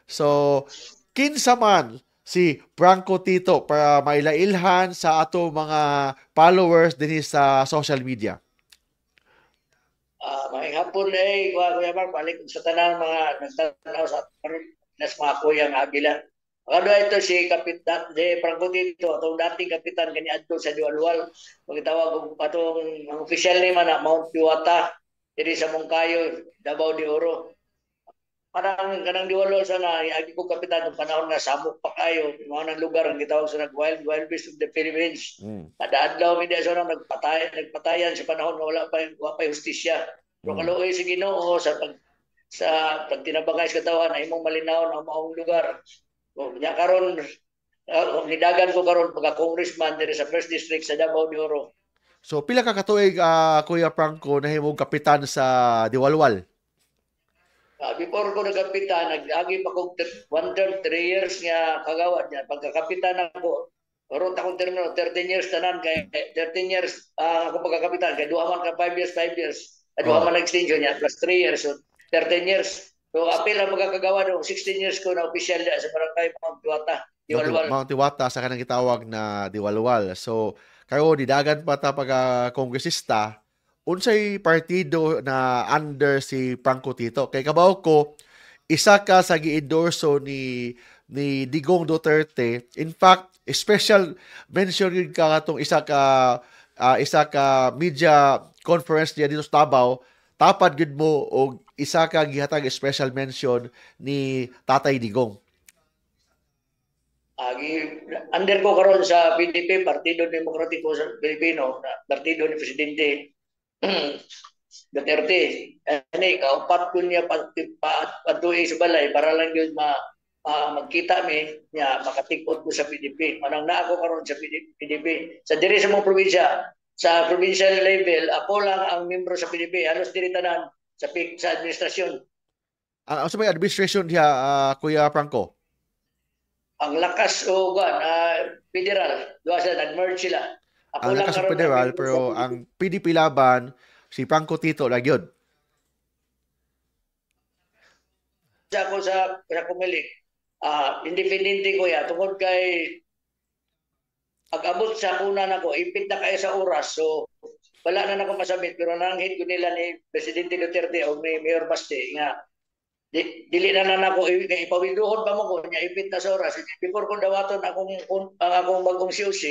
So, kinsa man si Franco Tito para mailailhan sa ato mga followers din sa social media. May hapon eh, Kuya Mark, balik sa tanang mga nagtanaw sa nas mga kuyang agila. Ano ito si Kapitan, si Franco Tito, itong dating kapitan kani adto sa Dualwal. Pagkatawag og atong ang official name na Mount Piwata, diri sa Mongkayo, Davao de Oro. Parang kanang Dualwal sana, agi ko kapitan ng panahon na samok pa kayo, mga ng lugar ang gitawag sa Wild Beast of the Philippines. Mm. Kada adlaw mi sa nagpatayan sa panahon na wala pa justisya. Pero Mm. kaluoy sa Ginoo sa pagtinabangay sa katawan na imong malinaw na maong lugar. O nya karon nidagan ko karon pagka congressman diri sa First District sa Davao de Oro. So, pila ka katuig, Kuya Franco, nahimong kapitan sa Diwalwal? Before ko nagkapitan, nag-agi pa kong 1 term, 3 years nga kagawad niya. Pagkakapitan ako, karoon akong termino, 13 years tanan, kay 13 years ako pagkakapitan, kay duha man ka 5 years, 5 years. Duha Oh, man extension niya, plus 3 years, so 13 years. So apil ang magkakagawa doon, 16 years ko na official sa barangay Mount Tuwata, Iwalwal. Mount Tiwata sa kanang gitawag na Diwalwal. So, kayo nidagan pa ta pagka kongresista, unsay partido na under si Franco Tito? Kay kabaw ko, isa ka sa gi-endorso ni Digong Duterte. In fact, special mention yun ka katong isa ka media conference niya dito sa Tabaw, tapad gud mo og isa ka gihatag special mention ni Tatay Digong. Under ko karon sa PDP, Partido Demokratiko sa Pilipino, partido ni Presidente Duterte. Ani, kaupat ko niya patuloy sa balay para lang yun magkita mi niya makatikot ko sa PDP. Manang na ako karon sa PDP. Sa diri sa mga probinsya, sa provincial level, ako lang ang membro sa PDP. Halos diri tanan sa administrasyon. Ang sa may administration diha, Kuya Franco? Ang lakas o federal, duha sila, nag-merge sila. Ako Ang lang lakas sa karon ang federal, membro sa pero PDP. ang PDP laban, si Franco Tito lang yun. Ako sa kumilik, independente ko ya, tungkol kay pag-abot sa kuna nako, ipit na kayo sa oras. So, wala na nako masabit, pero nanghit ko nila ni Presidente Duterte o ni Mayor Baste nga dili na nako ipawinduhon pa mo ko nya ipit na sa oras. Before ko dawaton akong bagong COC,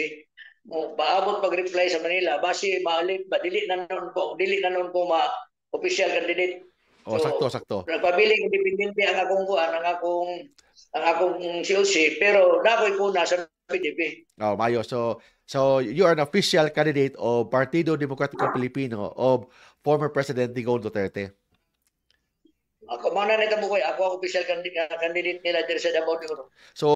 mo paabot pag-reply sa Manila, base maalit ba dili na noon ko ma official candidate. O, sakto, So, sakto. nagpabiling independente ang akong COC, pero nakoy kuna sa PDP. Oh, Mayo. So you are an official candidate of Partido Demokratiko Pilipino of former President Digong Duterte. Ako man na nito mo ako ang official candidate nila diri sa Davao de Oro. So